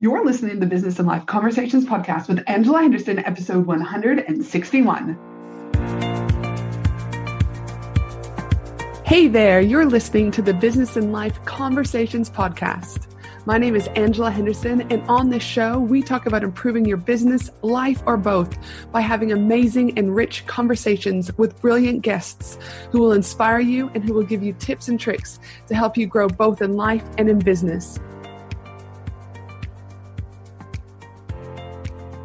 You're listening to the Business and Life Conversations podcast with Angela Henderson, episode 161. Hey there, you're listening to the Business and Life Conversations podcast. My name is Angela Henderson, and on this show, we talk about improving your business, life, or both by having amazing and rich conversations with brilliant guests who will inspire you and who will give you tips and tricks to help you grow both in life and in business.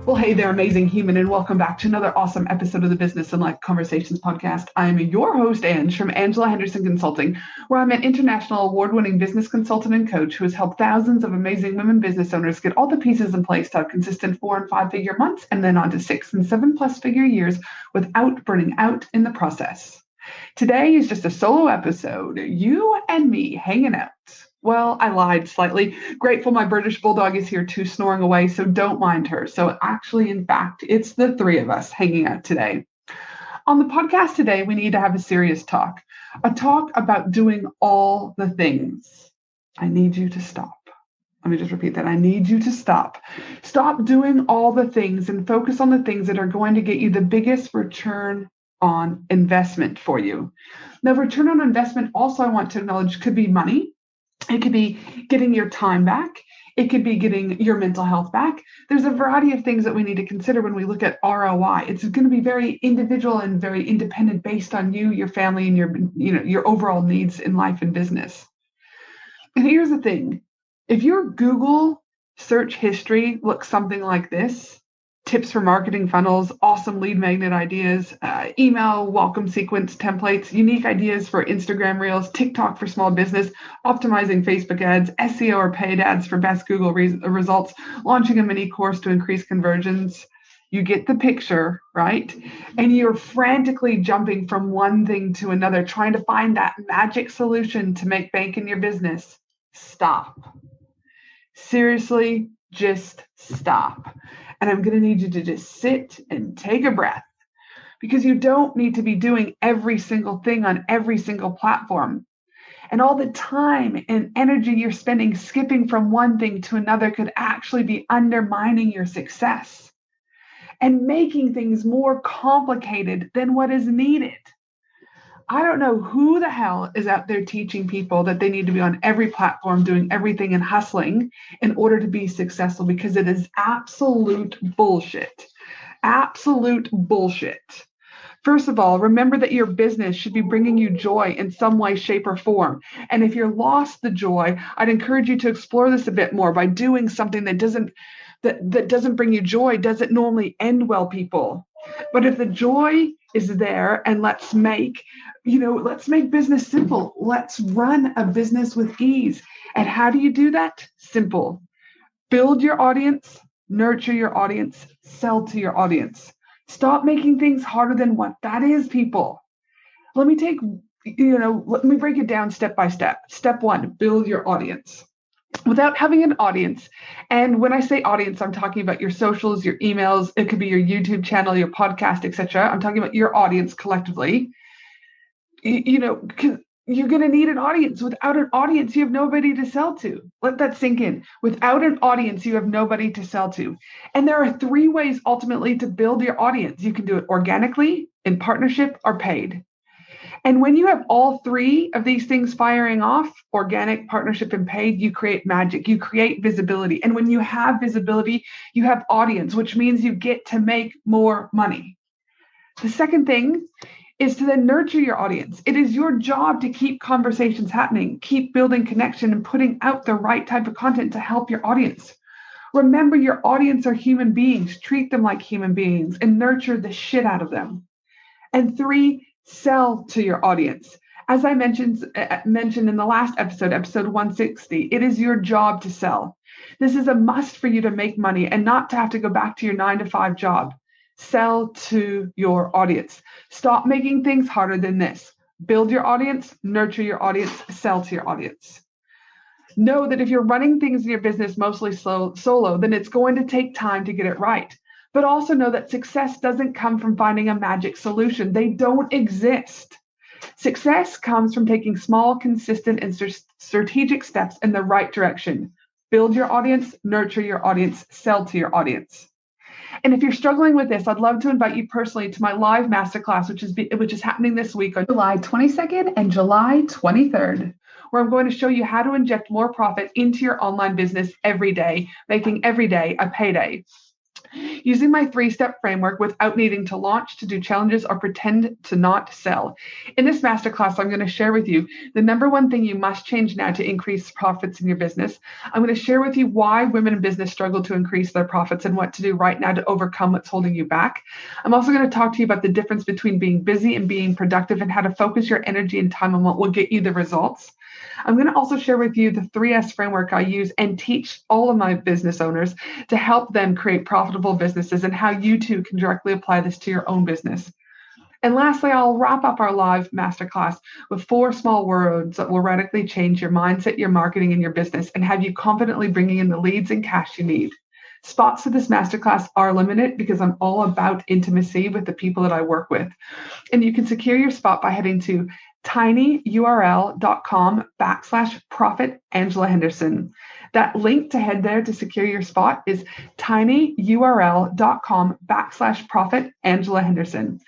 Well, hey there, amazing human, and welcome back to another awesome episode of the Business and Life Conversations podcast. I am your host, Ange, from Angela Henderson Consulting, where I'm an international award-winning business consultant and coach who has helped thousands of amazing women business owners get all the pieces in place to have consistent 4- and 5-figure months and then on to 6- and 7+ figure years without burning out in the process. Today is just a solo episode, you and me hanging out. Well, I lied slightly. Grateful my British Bulldog is here too, snoring away, so don't mind her. So actually, in fact, it's the three of us hanging out today. On the podcast today, we need to have a serious talk. A talk about doing all the things. I need you to stop. Let me just repeat that. I need you to stop. Stop doing all the things and focus on the things that are going to get you the biggest return on investment for you. Now, return on investment also, I want to acknowledge, could be money. It could be getting your time back. It could be getting your mental health back. There's a variety of things that we need to consider when we look at ROI. It's going to be very individual and very independent based on you, your family, and your overall needs in life and business. And here's the thing. If your Google search history looks something like this, tips for marketing funnels, awesome lead magnet ideas, email welcome sequence templates, unique ideas for Instagram Reels, TikTok for small business, optimizing Facebook ads, SEO or paid ads for best Google results, launching a mini course to increase conversions. You get the picture, right? And you're frantically jumping from one thing to another, trying to find that magic solution to make bank in your business. Stop. Seriously, just stop. And I'm going to need you to just sit and take a breath, because you don't need to be doing every single thing on every single platform. And all the time and energy you're spending skipping from one thing to another could actually be undermining your success and making things more complicated than what is needed. I don't know who the hell is out there teaching people that they need to be on every platform doing everything and hustling in order to be successful, because it is absolute bullshit. Absolute bullshit. First of all, remember that your business should be bringing you joy in some way, shape, or form. And if you're lost the joy, I'd encourage you to explore this a bit more by doing something that doesn't bring you joy. Doesn't normally end well, people. But if the joy is there, and let's make business simple. Let's run a business with ease. And how do you do that? Simple. Build your audience, nurture your audience, sell to your audience. Stop making things harder than what that is, people. Let me break it down step by step. Step 1, build your audience. Without having an audience, and when I say audience, I'm talking about your socials, your emails, it could be your YouTube channel, your podcast, etc. I'm talking about your audience collectively. Because you're going to need an audience. Without an audience, you have nobody to sell to. Let that sink in. Without an audience, you have nobody to sell to. And there are 3 ways ultimately to build your audience. You can do it organically, in partnership, or paid. And when you have all 3 of these things firing off, organic, partnership, and paid, you create magic. You create visibility. And when you have visibility, you have audience, which means you get to make more money. The second thing is to then nurture your audience. It is your job to keep conversations happening, keep building connection, and putting out the right type of content to help your audience. Remember, your audience are human beings. Treat them like human beings and nurture the shit out of them. And 3, sell to your audience. As I mentioned in the last episode 160, it is your job to sell. This is a must for you to make money and not to have to go back to your 9-to-5 job. Sell to your audience. Stop making things harder than this. Build your audience, nurture your audience, sell to your audience. Know that if you're running things in your business mostly solo, then it's going to take time to get it right. But also know that success doesn't come from finding a magic solution. They don't exist. Success comes from taking small, consistent, and strategic steps in the right direction. Build your audience, nurture your audience, sell to your audience. And if you're struggling with this, I'd love to invite you personally to my live masterclass, which is happening this week on July 22nd and July 23rd, where I'm going to show you how to inject more profit into your online business every day, making every day a payday. Using my 3-step framework without needing to launch, to do challenges, or pretend to not sell. In this masterclass, I'm going to share with you the number one thing you must change now to increase profits in your business. I'm going to share with you why women in business struggle to increase their profits and what to do right now to overcome what's holding you back. I'm also going to talk to you about the difference between being busy and being productive and how to focus your energy and time on what will get you the results. I'm going to also share with you the 3S framework I use and teach all of my business owners to help them create profitable businesses, and how you too can directly apply this to your own business. And lastly, I'll wrap up our live masterclass with 4 small words that will radically change your mindset, your marketing, and your business, and have you confidently bringing in the leads and cash you need. Spots for this masterclass are limited because I'm all about intimacy with the people that I work with. And you can secure your spot by heading to tinyurl.com/profit Angela Henderson. That link to head there to secure your spot is tinyurl.com/profit Angela Henderson.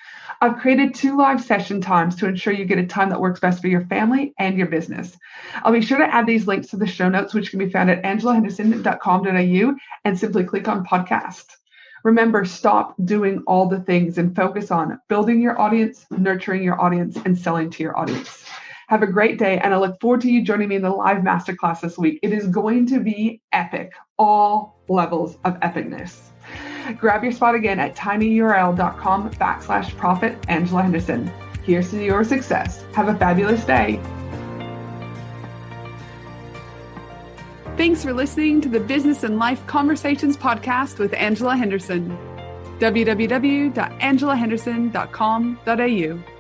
I've created 2 live session times to ensure you get a time that works best for your family and your business. I'll be sure to add these links to the show notes, which can be found at angelahenderson.com.au, and simply click on podcast. Remember, stop doing all the things and focus on building your audience, nurturing your audience, and selling to your audience. Have a great day, and I look forward to you joining me in the live masterclass this week. It is going to be epic, all levels of epicness. Grab your spot again at tinyurl.com/profit Angela Henderson. Here's to your success. Have a fabulous day. Thanks for listening to the Business and Life Conversations podcast with Angela Henderson. www.angelahenderson.com.au